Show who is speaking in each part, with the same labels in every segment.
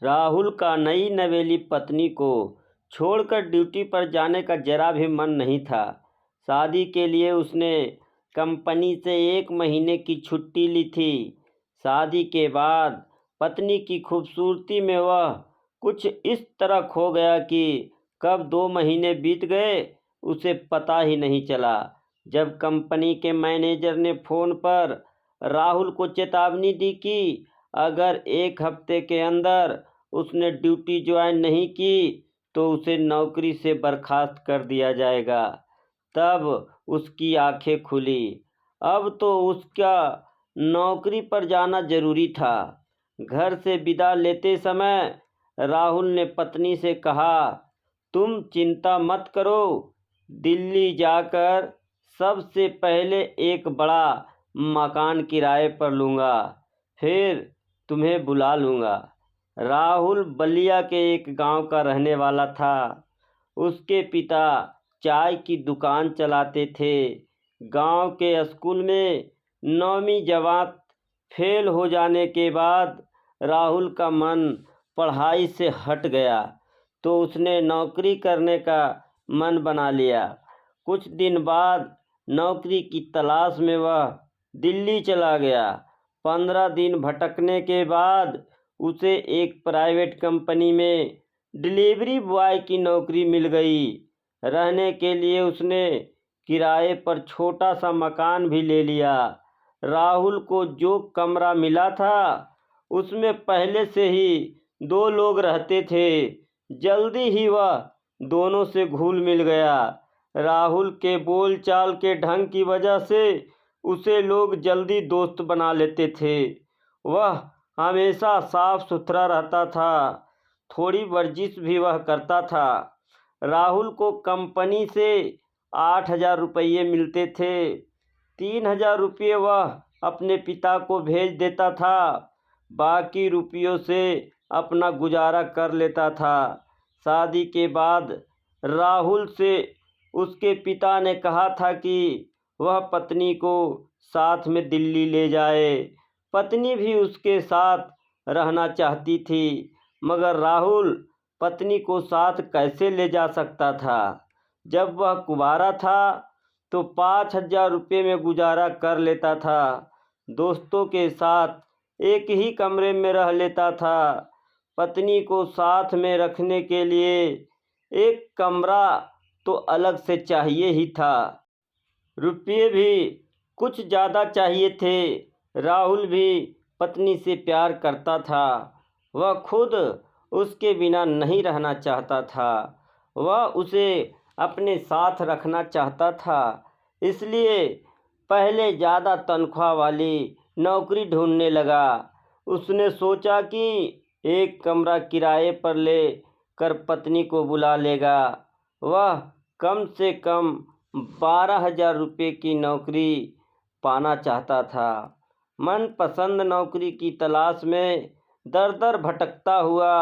Speaker 1: राहुल का नई नवेली पत्नी को छोड़कर ड्यूटी पर जाने का जरा भी मन नहीं था। शादी के लिए उसने कंपनी से 1 महीने की छुट्टी ली थी। शादी के बाद पत्नी की खूबसूरती में वह कुछ इस तरह खो गया कि कब 2 महीने बीत गए उसे पता ही नहीं चला। जब कंपनी के मैनेजर ने फ़ोन पर राहुल को चेतावनी दी कि अगर 1 हफ्ते के अंदर उसने ड्यूटी ज्वाइन नहीं की तो उसे नौकरी से बर्खास्त कर दिया जाएगा, तब उसकी आंखें खुली। अब तो उसका नौकरी पर जाना जरूरी था। घर से विदा लेते समय राहुल ने पत्नी से कहा, तुम चिंता मत करो, दिल्ली जाकर सबसे पहले एक बड़ा मकान किराए पर लूँगा, फिर तुम्हें बुला लूँगा। राहुल बलिया के एक गांव का रहने वाला था। उसके पिता चाय की दुकान चलाते थे। गांव के स्कूल में 9वीं जमात फेल हो जाने के बाद राहुल का मन पढ़ाई से हट गया तो उसने नौकरी करने का मन बना लिया। कुछ दिन बाद नौकरी की तलाश में वह दिल्ली चला गया। 15 दिन भटकने के बाद उसे एक प्राइवेट कंपनी में डिलीवरी बॉय की नौकरी मिल गई। रहने के लिए उसने किराए पर छोटा सा मकान भी ले लिया। राहुल को जो कमरा मिला था उसमें पहले से ही 2 लोग रहते थे। जल्दी ही वह दोनों से घुल मिल गया। राहुल के बोलचाल के ढंग की वजह से उसे लोग जल्दी दोस्त बना लेते थे। वह हमेशा साफ सुथरा रहता था, थोड़ी वर्जिश भी वह करता था। राहुल को कंपनी से 8,000 रुपये मिलते थे। 3,000 रुपये वह अपने पिता को भेज देता था, बाकी रुपयों से अपना गुजारा कर लेता था। शादी के बाद राहुल से उसके पिता ने कहा था कि वह पत्नी को साथ में दिल्ली ले जाए। पत्नी भी उसके साथ रहना चाहती थी, मगर राहुल पत्नी को साथ कैसे ले जा सकता था। जब वह कुंवारा था तो 5,000 रुपये में गुजारा कर लेता था। दोस्तों के साथ एक ही कमरे में रह लेता था। पत्नी को साथ में रखने के लिए एक कमरा तो अलग से चाहिए ही था। रुपये भी कुछ ज़्यादा चाहिए थे। राहुल भी पत्नी से प्यार करता था। वह खुद उसके बिना नहीं रहना चाहता था। वह उसे अपने साथ रखना चाहता था। इसलिए पहले ज़्यादा तनख्वाह वाली नौकरी ढूंढने लगा। उसने सोचा कि एक कमरा किराए पर ले कर पत्नी को बुला लेगा। वह कम से कम 12,000 रुपये की नौकरी पाना चाहता था। मनपसंद नौकरी की तलाश में दर दर भटकता हुआ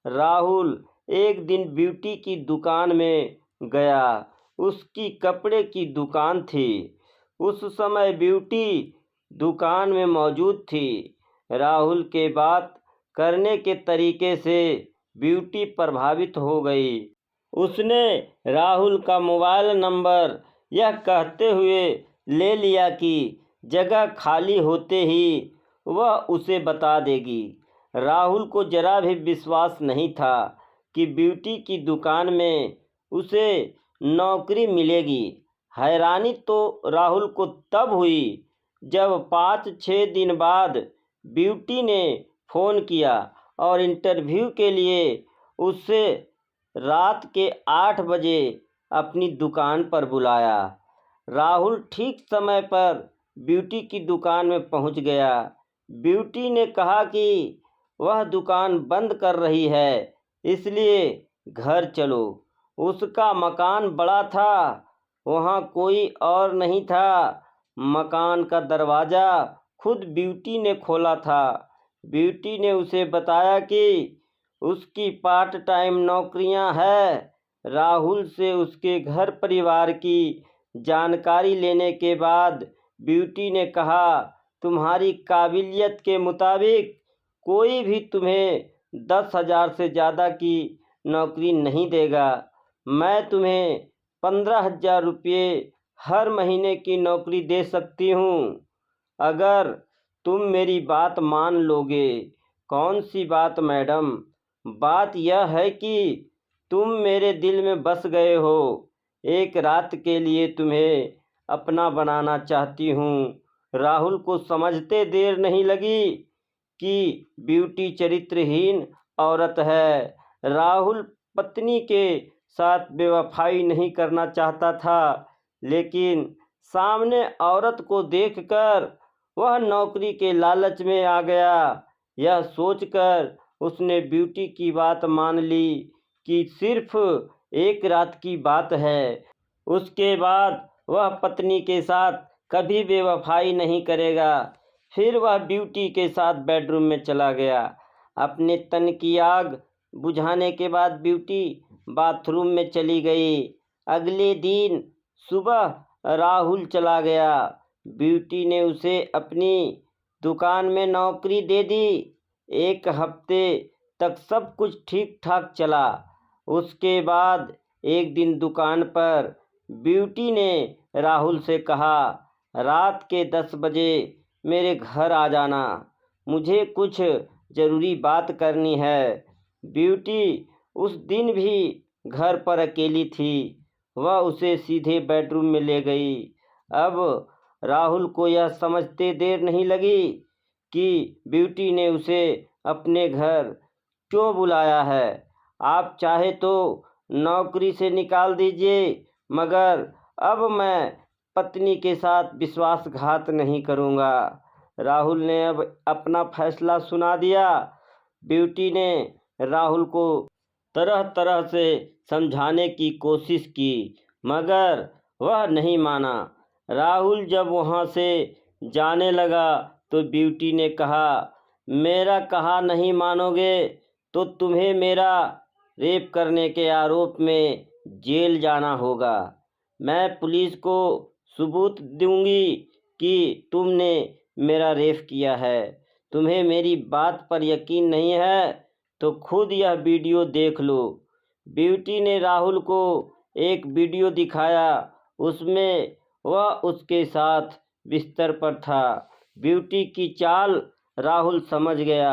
Speaker 1: राहुल एक दिन ब्यूटी की दुकान में गया। उसकी कपड़े की दुकान थी। उस समय ब्यूटी दुकान में मौजूद थी। राहुल के बात करने के तरीके से ब्यूटी प्रभावित हो गई। उसने राहुल का मोबाइल नंबर यह कहते हुए ले लिया कि जगह खाली होते ही वह उसे बता देगी। राहुल को जरा भी विश्वास नहीं था कि ब्यूटी की दुकान में उसे नौकरी मिलेगी। हैरानी तो राहुल को तब हुई जब 5-6 दिन बाद ब्यूटी ने फ़ोन किया और इंटरव्यू के लिए उसे रात के 8 बजे अपनी दुकान पर बुलाया। राहुल ठीक समय पर ब्यूटी की दुकान में पहुंच गया। ब्यूटी ने कहा कि वह दुकान बंद कर रही है, इसलिए घर चलो। उसका मकान बड़ा था, वहाँ कोई और नहीं था। मकान का दरवाज़ा खुद ब्यूटी ने खोला था। ब्यूटी ने उसे बताया कि उसकी पार्ट टाइम नौकरियां हैं। राहुल से उसके घर परिवार की जानकारी लेने के बाद ब्यूटी ने कहा, तुम्हारी काबिलियत के मुताबिक कोई भी तुम्हें 10,000 से ज़्यादा की नौकरी नहीं देगा। मैं तुम्हें 15,000 रुपये हर महीने की नौकरी दे सकती हूँ, अगर तुम मेरी बात मान लोगे। कौन सी बात मैडम? बात यह है कि तुम मेरे दिल में बस गए हो। एक रात के लिए तुम्हें अपना बनाना चाहती हूँ। राहुल को समझते देर नहीं लगी कि ब्यूटी चरित्रहीन औरत है। राहुल पत्नी के साथ बेवफाई नहीं करना चाहता था, लेकिन सामने औरत को देखकर वह नौकरी के लालच में आ गया। यह सोचकर उसने ब्यूटी की बात मान ली कि सिर्फ एक रात की बात है। उसके बाद वह पत्नी के साथ कभी बेवफाई नहीं करेगा। फिर वह ब्यूटी के साथ बेडरूम में चला गया। अपने तन की आग बुझाने के बाद ब्यूटी बाथरूम में चली गई। अगले दिन सुबह राहुल चला गया। ब्यूटी ने उसे अपनी दुकान में नौकरी दे दी। एक हफ्ते तक सब कुछ ठीक ठाक चला। उसके बाद एक दिन दुकान पर ब्यूटी ने राहुल से कहा, रात के 10 बजे मेरे घर आ जाना, मुझे कुछ ज़रूरी बात करनी है। ब्यूटी उस दिन भी घर पर अकेली थी। वह उसे सीधे बेडरूम में ले गई। अब राहुल को यह समझते देर नहीं लगी कि ब्यूटी ने उसे अपने घर क्यों बुलाया है। आप चाहे तो नौकरी से निकाल दीजिए, मगर अब मैं पत्नी के साथ विश्वासघात नहीं करूँगा। राहुल ने अब अपना फैसला सुना दिया। ब्यूटी ने राहुल को तरह तरह से समझाने की कोशिश की, मगर वह नहीं माना। राहुल जब वहाँ से जाने लगा तो ब्यूटी ने कहा, मेरा कहा नहीं मानोगे तो तुम्हें मेरा रेप करने के आरोप में जेल जाना होगा। मैं पुलिस को सबूत दूंगी कि तुमने मेरा रेप किया है। तुम्हें मेरी बात पर यकीन नहीं है तो खुद यह वीडियो देख लो। ब्यूटी ने राहुल को एक वीडियो दिखाया। उसमें वह उसके साथ बिस्तर पर था। ब्यूटी की चाल राहुल समझ गया।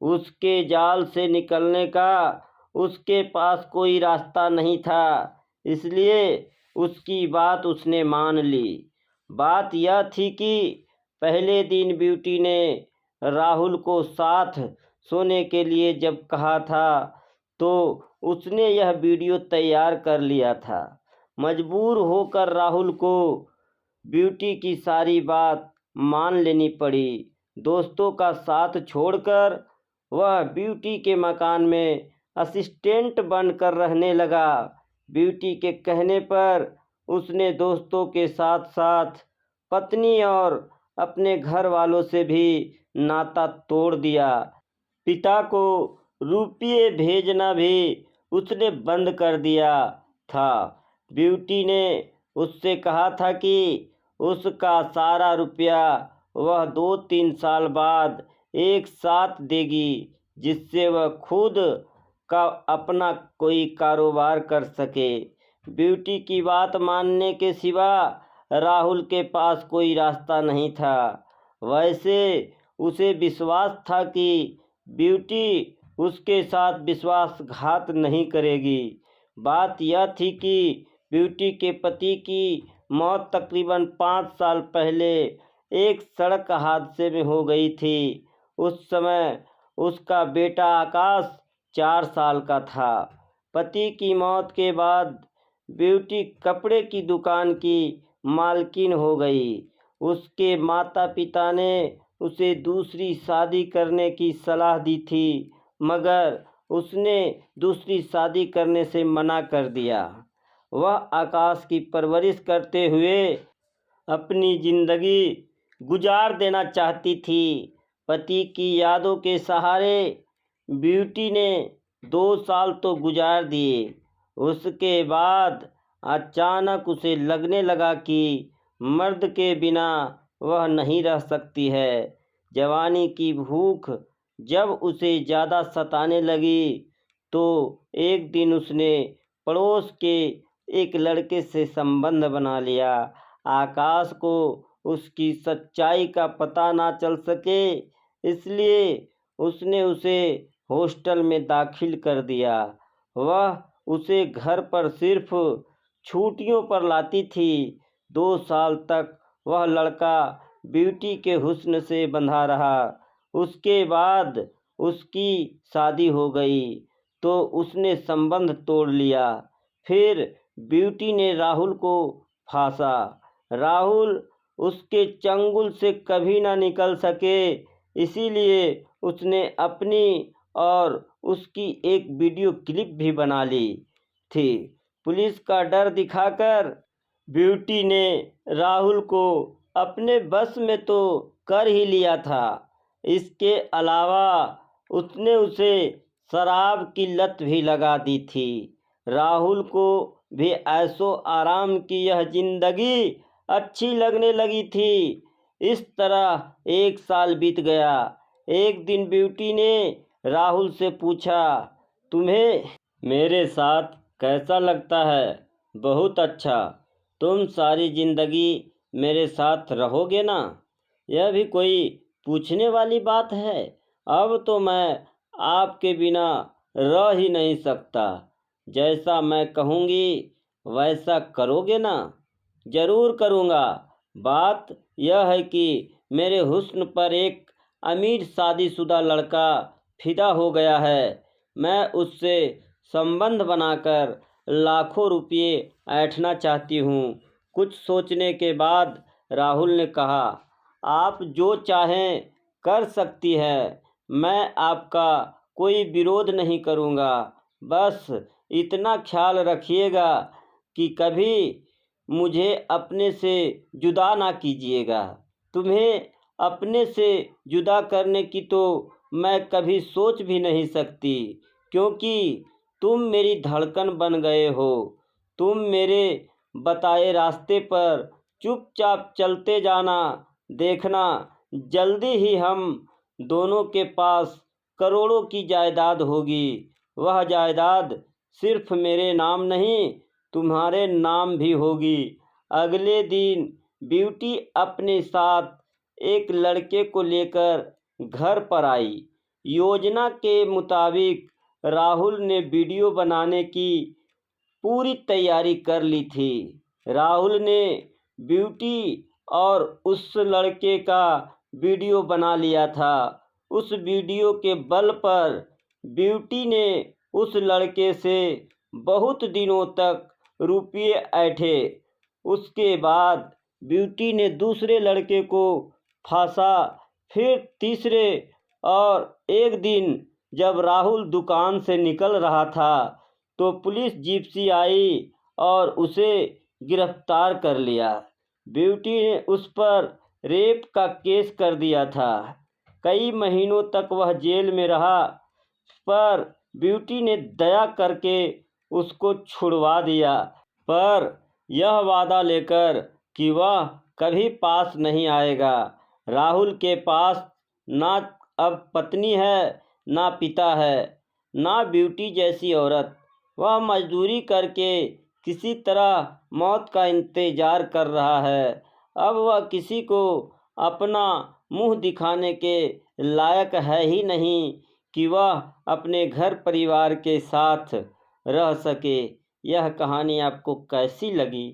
Speaker 1: उसके जाल से निकलने का उसके पास कोई रास्ता नहीं था, इसलिए उसकी बात उसने मान ली। बात यह थी कि पहले दिन ब्यूटी ने राहुल को साथ सोने के लिए जब कहा था तो उसने यह वीडियो तैयार कर लिया था। मजबूर होकर राहुल को ब्यूटी की सारी बात मान लेनी पड़ी। दोस्तों का साथ छोड़कर वह ब्यूटी के मकान में असिस्टेंट बनकर रहने लगा। ब्यूटी के कहने पर उसने दोस्तों के साथ साथ पत्नी और अपने घर वालों से भी नाता तोड़ दिया। पिता को रुपये भेजना भी उसने बंद कर दिया था। ब्यूटी ने उससे कहा था कि उसका सारा रुपया वह 2-3 साल बाद एक साथ देगी, जिससे वह खुद का अपना कोई कारोबार कर सके। ब्यूटी की बात मानने के सिवा राहुल के पास कोई रास्ता नहीं था। वैसे उसे विश्वास था कि ब्यूटी उसके साथ विश्वासघात नहीं करेगी। बात यह थी कि ब्यूटी के पति की मौत तकरीबन 5 साल पहले एक सड़क हादसे में हो गई थी। उस समय उसका बेटा आकाश 4 साल का था। पति की मौत के बाद ब्यूटी कपड़े की दुकान की मालकिन हो गई। उसके माता पिता ने उसे दूसरी शादी करने की सलाह दी थी, मगर उसने दूसरी शादी करने से मना कर दिया। वह आकाश की परवरिश करते हुए अपनी जिंदगी गुजार देना चाहती थी। पति की यादों के सहारे ब्यूटी ने 2 साल तो गुजार दिए। उसके बाद अचानक उसे लगने लगा कि मर्द के बिना वह नहीं रह सकती है। जवानी की भूख जब उसे ज़्यादा सताने लगी तो एक दिन उसने पड़ोस के एक लड़के से संबंध बना लिया। आकाश को उसकी सच्चाई का पता ना चल सके, इसलिए उसने उसे हॉस्टल में दाखिल कर दिया। वह उसे घर पर सिर्फ छुट्टियों पर लाती थी। 2 साल तक वह लड़का ब्यूटी के हुस्न से बंधा रहा। उसके बाद उसकी शादी हो गई तो उसने संबंध तोड़ लिया। फिर ब्यूटी ने राहुल को फांसा। राहुल उसके चंगुल से कभी ना निकल सके, इसीलिए उसने अपनी और उसकी एक वीडियो क्लिप भी बना ली थी। पुलिस का डर दिखाकर ब्यूटी ने राहुल को अपने बस में तो कर ही लिया था, इसके अलावा उसने उसे शराब की लत भी लगा दी थी। राहुल को भी ऐशो आराम की यह जिंदगी अच्छी लगने लगी थी। इस तरह 1 साल बीत गया। एक दिन ब्यूटी ने राहुल से पूछा, तुम्हें मेरे साथ कैसा लगता है? बहुत अच्छा। तुम सारी जिंदगी मेरे साथ रहोगे ना? यह भी कोई पूछने वाली बात है। अब तो मैं आपके बिना रह ही नहीं सकता। जैसा मैं कहूँगी वैसा करोगे ना? जरूर करूँगा। बात यह है कि मेरे हुस्न पर एक अमीर शादीशुदा लड़का फिदा हो गया है। मैं उससे संबंध बनाकर लाखों रुपये ऐंठना चाहती हूँ। कुछ सोचने के बाद राहुल ने कहा, आप जो चाहें कर सकती है। मैं आपका कोई विरोध नहीं करूँगा। बस इतना ख्याल रखिएगा कि कभी मुझे अपने से जुदा ना कीजिएगा। तुम्हें अपने से जुदा करने की तो मैं कभी सोच भी नहीं सकती, क्योंकि तुम मेरी धड़कन बन गए हो। तुम मेरे बताए रास्ते पर चुपचाप चलते जाना। देखना, जल्दी ही हम दोनों के पास करोड़ों की जायदाद होगी। वह जायदाद सिर्फ मेरे नाम नहीं, तुम्हारे नाम भी होगी। अगले दिन ब्यूटी अपने साथ एक लड़के को लेकर घर पर आई। योजना के मुताबिक राहुल ने वीडियो बनाने की पूरी तैयारी कर ली थी। राहुल ने ब्यूटी और उस लड़के का वीडियो बना लिया था। उस वीडियो के बल पर ब्यूटी ने उस लड़के से बहुत दिनों तक रुपये ऐंठे। उसके बाद ब्यूटी ने दूसरे लड़के को फांसा, फिर तीसरे, और एक दिन जब राहुल दुकान से निकल रहा था तो पुलिस जिप्सी आई और उसे गिरफ्तार कर लिया। ब्यूटी ने उस पर रेप का केस कर दिया था। कई महीनों तक वह जेल में रहा, पर ब्यूटी ने दया करके उसको छुड़वा दिया, पर यह वादा लेकर कि वह कभी पास नहीं आएगा। राहुल के पास ना अब पत्नी है, ना पिता है, ना ब्यूटी जैसी औरत। वह मजदूरी करके किसी तरह मौत का इंतजार कर रहा है। अब वह किसी को अपना मुंह दिखाने के लायक है ही नहीं कि वह अपने घर परिवार के साथ रह सके। यह कहानी आपको कैसी लगी,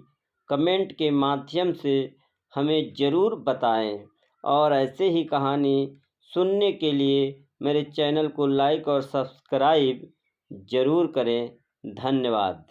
Speaker 1: कमेंट के माध्यम से हमें ज़रूर बताएं, और ऐसे ही कहानी सुनने के लिए मेरे चैनल को लाइक और सब्सक्राइब ज़रूर करें। धन्यवाद।